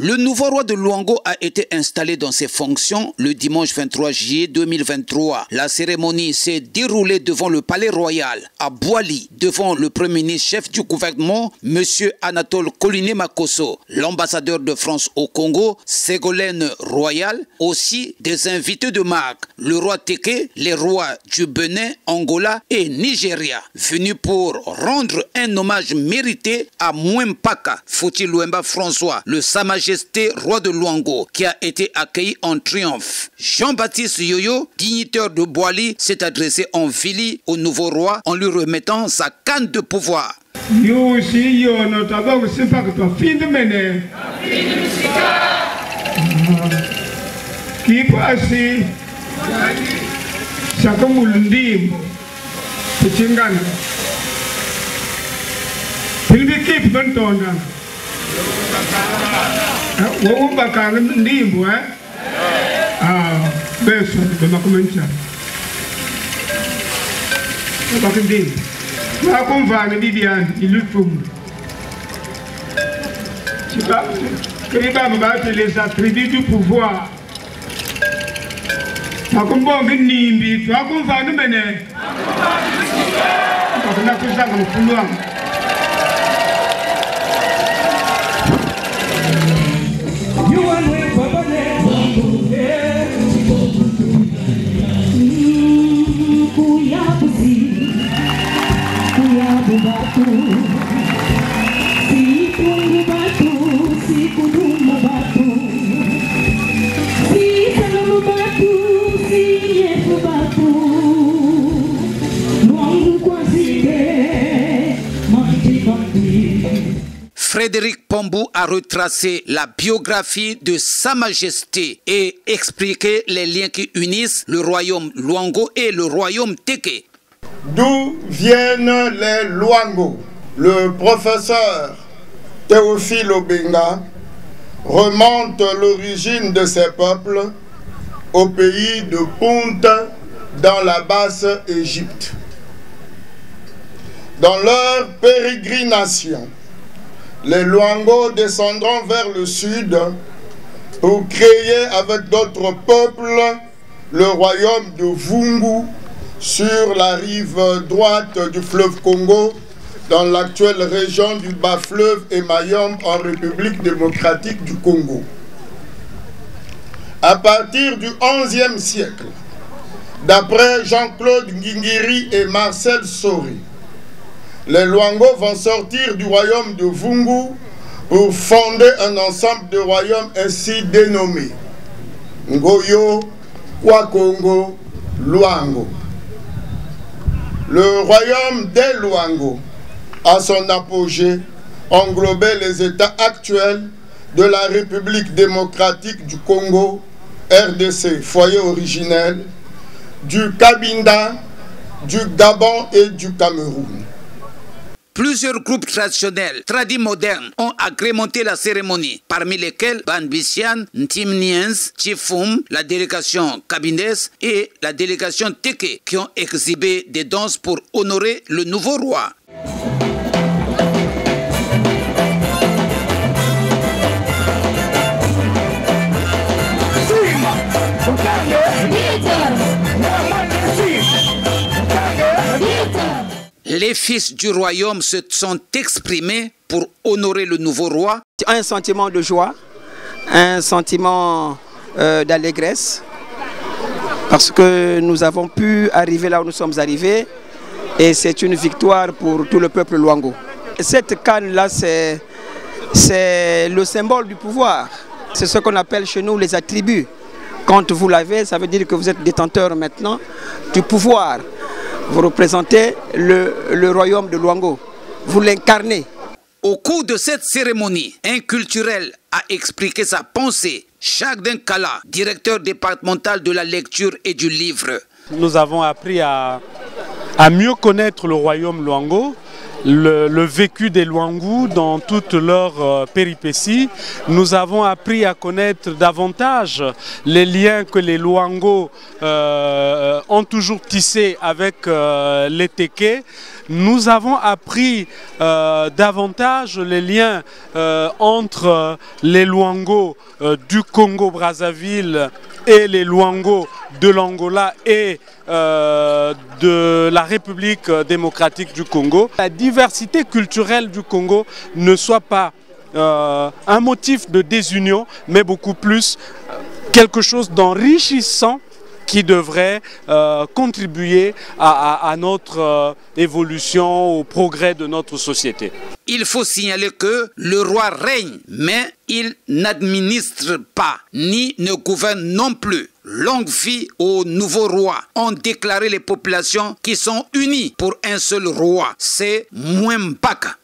Le nouveau roi de Luango a été installé dans ses fonctions le dimanche 23 juillet 2023. La cérémonie s'est déroulée devant le palais royal à Bouali, devant le premier ministre chef du gouvernement, M. Anatole Coliné Makosso, l'ambassadeur de France au Congo, Ségolène Royal, aussi des invités de marque, le roi Teke, les rois du Bénin, Angola et Nigeria, venus pour rendre un hommage mérité à Mwempaka Foti Luemba François, le Sa Majesté roi de Luango, qui a été accueilli en triomphe. Jean-Baptiste Yoyo, dignitaire de Bouali, s'est adressé en Vili au nouveau roi en lui remettant sa canne de pouvoir. Yo aussi, yo, notre abord, c'est pas que toi, fin de mener. Qui passe, ça comme on le dit, c'est une gagne. Il veut qu'il peut t'entendre. On va quand même dire, hein? Ah, ben, ça, je vais commencer. On va dire. On va le Viviane, il lutte pour nous. Tu vas, les attributs du pouvoir. Tu vas comprendre que Nimbi, tu vas comprendre que mener. On a fait ça comme couloir. Frédéric Pambou a retracé la biographie de Sa Majesté et expliqué les liens qui unissent le royaume Luango et le royaume Teke. D'où viennent les Luango? Le professeur Théophile Obenga remonte l'origine de ces peuples au pays de Punt dans la basse Égypte. Dans leur pérégrination, les Luango descendront vers le sud pour créer avec d'autres peuples le royaume de Vungu sur la rive droite du fleuve Congo, dans l'actuelle région du bas-fleuve et Mayombe en République démocratique du Congo. À partir du XIe siècle, d'après Jean-Claude Ngingiri et Marcel Sori, les Luango vont sortir du royaume de Vungu pour fonder un ensemble de royaumes ainsi dénommés Ngoyo, Wakongo, Luango. Le royaume des Luango, à son apogée, englobait les États actuels de la République démocratique du Congo, RDC, foyer originel, du Cabinda, du Gabon et du Cameroun. Plusieurs groupes traditionnels, modernes, ont agrémenté la cérémonie, parmi lesquels Banbisian, Ntimniens, Chifum, la délégation Kabindes et la délégation Teke, qui ont exhibé des danses pour honorer le nouveau roi. Les fils du royaume se sont exprimés pour honorer le nouveau roi. Un sentiment de joie, un sentiment d'allégresse, parce que nous avons pu arriver là où nous sommes arrivés, et c'est une victoire pour tout le peuple Luango. Cette canne-là, c'est le symbole du pouvoir. C'est ce qu'on appelle chez nous les attributs. Quand vous l'avez, ça veut dire que vous êtes détenteur maintenant du pouvoir. Vous représentez le royaume de Luango. Vous l'incarnez. Au cours de cette cérémonie, un culturel a expliqué sa pensée. Chagdin Kala, directeur départemental de la lecture et du livre. Nous avons appris à mieux connaître le royaume Luango le vécu des Luango dans toutes leurs péripéties. Nous avons appris à connaître davantage les liens que les Luango ont toujours tissés avec les Téké. Nous avons appris davantage les liens entre les Luango du Congo-Brazzaville et les Luango de l'Angola et de la République démocratique du Congo. La diversité culturelle du Congo ne soit pas un motif de désunion, mais beaucoup plus quelque chose d'enrichissant qui devrait contribuer à notre évolution, au progrès de notre société. Il faut signaler que le roi règne, mais il n'administre pas, ni ne gouverne non plus. Longue vie au nouveau roi, ont déclaré les populations qui sont unies pour un seul roi, c'est Mwembaka.